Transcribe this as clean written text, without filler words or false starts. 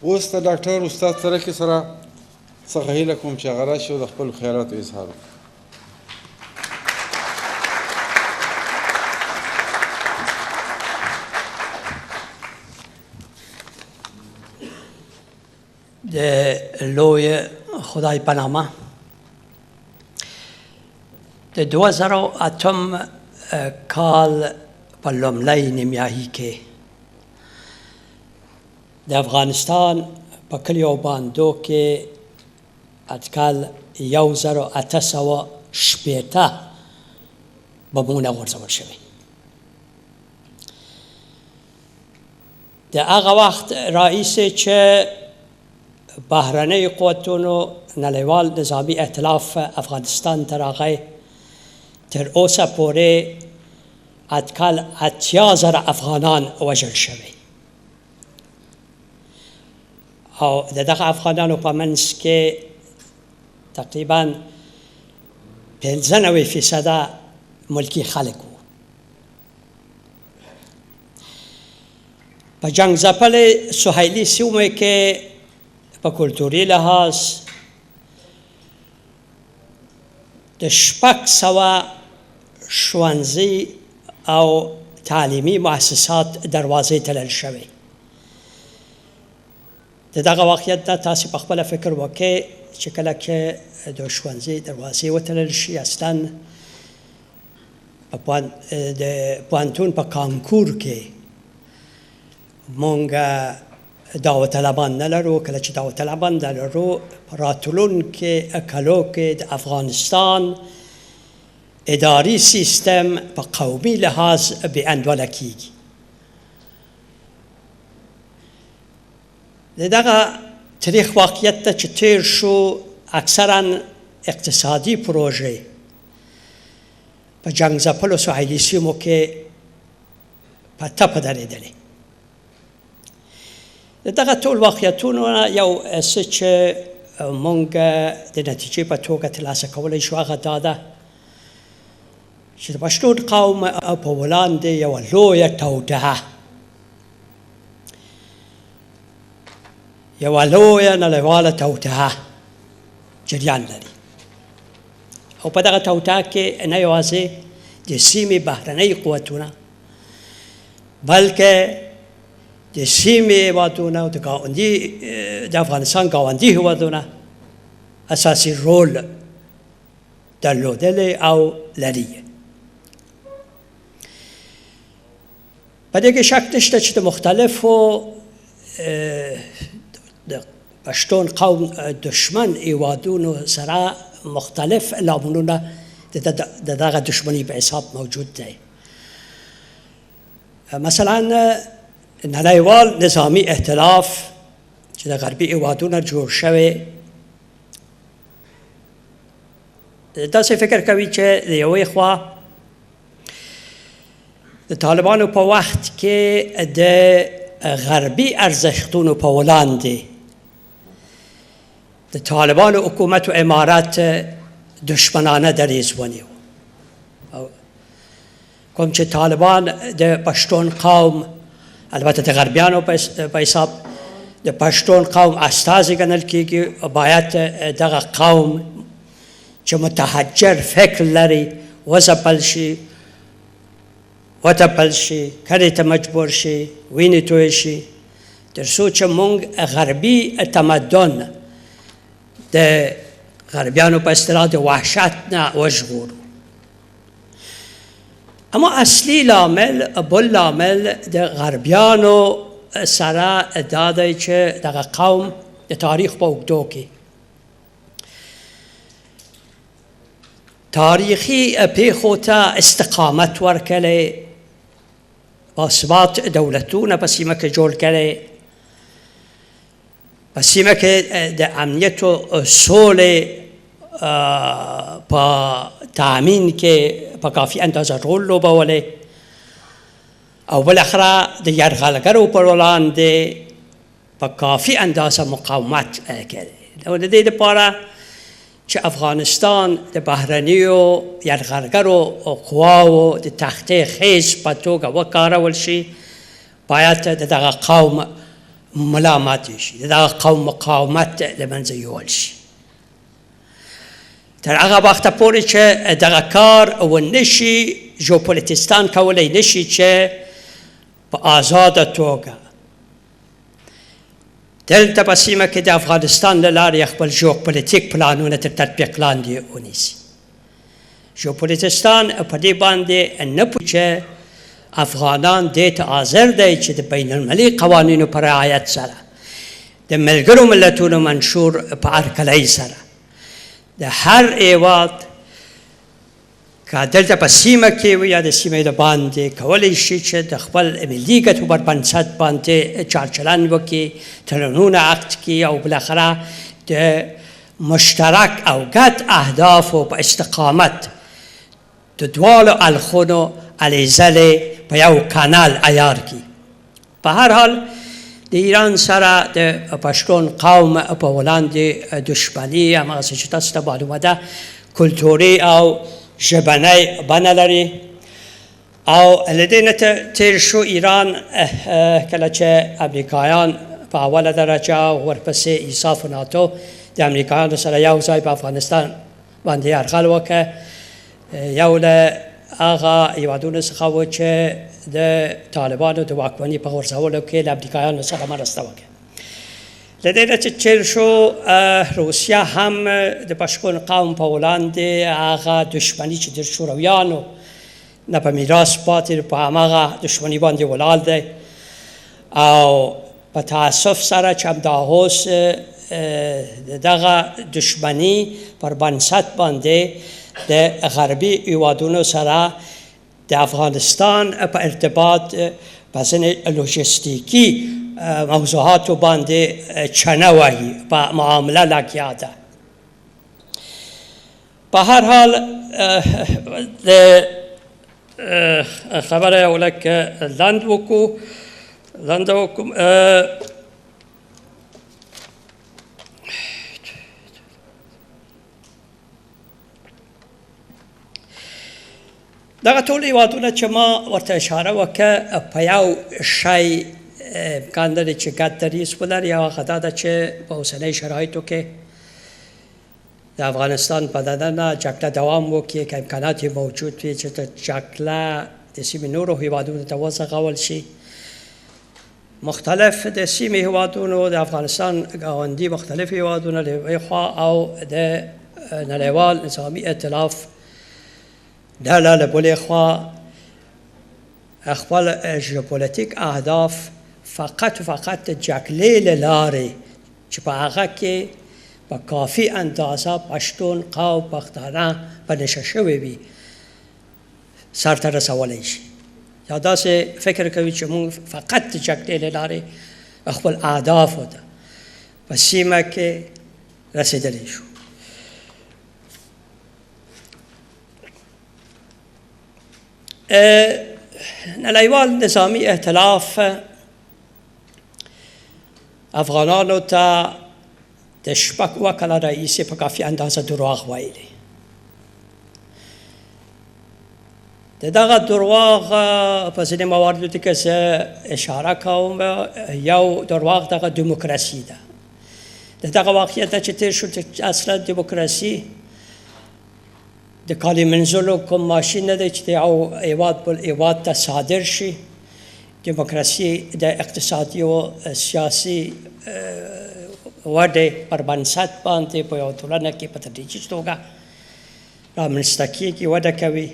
اوس د ډاکټر استاد ترکي سره څخه هیله کوم چې هغه راشي او د خپلو خیالاتو اظهار وکړي. د لوی خدای په نامه د 2008 کال په لومړۍ نیمایي کې د افغانستان په کلیو او باندو کې اټکل 1860 بمونه غورځول شوي. د هغه وخت راهیسې چې بهرنۍ قوتونو نړیوال نظامي ائتلاف افغانستان ته راغی، تر اوسه پورې اټکل 80,000 افغانان وژل شوي او د دغه افغانانو په منځ کې تقریبا 95% ملکي خلک وو. په جنګ ځپلې سهیلي سیمو کې په کلتوري لحاظ د 600 ښوونځي او تعلیمي مؤسسات دروازې تړل شوې. د دغه واقعیت ته تاسې په خپله فکر وکړئ چې کله چې د ښوونځي دروازې وتړل شي، اصلا د پوهنتون په کانکور کې مونږ داوطلبان نه لرو. کله چې داوطلبان نه لرو، په راتلونکو کلو کې د افغانستان اداري سیستم په قومي لحاظ بې انډوله کیږي. د دغه تاریخ واقعیت ته چې تیر شو، اکثرا اقتصادي پروژې په جنګ ځپلو سهیلي سیمو کې په ټپه درېدلې. د دغه ټول واقعیتونو یو څه چې مونږ د نتیجې په توګه ترلاسه کولی شو، هغه دا ده چې د پښتون قوم په وړاندې یوه لویه توطئه، یوه لویه نړیواله توطئه جریان لري. او په دغه توطئه کې نه یوازې د سیمې بهرنۍ قوتونه، بلکې د سیمې هېوادونه او د افغانستان ګاونډي هېوادونه اساسي رول درلودلی او لري. په دې کې شک نشته چې د مختلفو د پښتون قوم دشمن هېوادونو سره مختلف لاملونه د دغه دشمني په حساب موجود دی. مثلا نړیوال نظامي ائتلاف چې د غربي هېوادونه جوړ شوی، داسې فکر کوي چې د یوې خوا د طالبانو په وخت کې د غربي ارزښتونو په وړاندې د طالبانو حکومت و امارت دشمنانه دریځ ونیو. کوم چې طالبان د پښتون قوم، البته د غربیانو په حساب د پښتون قوم استازي ګڼل کېږي، باید دغه قوم چې متحجر فکر لري وځپل شي، وتپل شي، کډې ته مجبور شي، وینې توی شي، تر څو چې موږ غربي تمدن د غربیانو په اصطلاح د وحشت نه وژغورو. اما اصلي لامل، بل لامل د غربیانو سره دا دی چې دغه قوم د تاریخ په اوږدو کې تاریخي پیښو ته استقامت ورکړی، باثبات دولتونه په سیمه کې جوړ کړی، په سیمه کې د امنیت او سولې په تامین کې په کافي اندازه رول لوبولی، او بالاخره د یرغلګرو پر وړاندې په کافي اندازه مقاومت کړی. او د دې لپاره چې افغانستان د بهرنیو یرغلګرو قواو د تختې خیز په توګه وکارول شي، باید د دغه قوم ملامت شي، د دغه قوم مقاومت له منځه یوړل شي. تر هغه وخته پورې چې دغه کار ونه شي، ژوپولیتستان کولی نشي چې په آزاده توګه دلته په سیمه کې د افغانستان له لارې خپل ژوپولیتیک پلانونه تر تطبیق لاندې ونیسي. ژوپولیتستان په دې باندې نه پوهېږي چې افغانان دې ته حاضر دی چې د بین المللي قوانینو په رعایت سره، د ملګرو ملتونو منشور په هرکلۍ سره د هر هېواد که دلته په سیمه کې وي یا د سیمې د باندې کولی شي چې د خپل ملي ګټو پر بنسټ باندې چارچلن وکړي، تړونونه عقد کړي او بالاخره د مشترک او ګډ اهدافو په استقامت د دواړو اړخونو هلې ځلې په یو کانال عیار کړي. په هر حال د ایران سره د پښتون قوم په وړاندې دشمني هماغسې چې تاسو ته معلومه ده کلتوري او ژبنۍ بڼه لري. او له دې نه تېر شو ایران کله چې امریکایان په اوله درجه ورپسې ایساف ناتو د امریکایانو سره یو ځای په افغانستان باندې یرغل وکړ، یو له هغه هېوادونو څخه و چې د طالبانو د واکمنۍ په غورځولو کې له امریکایانو سره مرسته وکړه. له دې نه چې چېر شو روسیه هم د پښتون قوم په وړاندې هغه دشمني چې د شورویانو نه په میراث پاتې په هماغه دشمني باندې ولاړ دی. او په تاسف سره چې همدا اوس دغه دشمني پر بنسټ باندې د غربي هېوادونو سره د افغانستان په ارتباط په ځینې لوژستیکي موضوعاتو باندې چنه وهي، په معامله لګیا ده. په هر حال د خبره یو لږ لنډ وکړو. دغه ټول هېوادونه چې ما ورته اشاره وکړه په یو شی امکان لري چې ګډ دریځ ولري، او هغه دا ده چې په اوسنۍ شرایطو کې د افغانستان په دننه جګړه دوام وکړي، که امکانات یې موجود وي چې جګړه د سیمې نورو هېوادونو ته وځغول شي. مختلف د سیمې هېوادونو د افغانستان ګاونډي مختلف هېوادونه له یوې خوا او د نړیوال نظامي ائتلاف ډله له بلې خوا خپل ژوپولیتیک اهداف فقط د جګړې له لارې چې په هغه کې په کافي اندازه پښتون قوم پښتانه په نشه شوي وي سرته رسولی شي، یا داسې فکر کوي چې موږ فقط د جګړې له لارې خپل اهدافو ته په سیمه کې رسېدلی شو. نړیوال نظامي ائتلاف افغانانو ته د شپږ اوه کاله راهیسې په کافي اندازه دروغ ویلي. د دغه دروغ په ځینې مواردو کې زه اشاره کوم. یو دروغ دغه دیموکراسي ده. د دغه واقعیت چې تېر شو چې اصلا دیموکراسي د کالي منځلو کوم ماشین نه دی چې د یو هېواد بل هېواد ته صادر شي. دیموکراسي د اقتصادي او سیاسي وډې پر بنسټ باندې په یو ټولنه کې په تدریجي توګه رامنځته کېږي، وده کوي.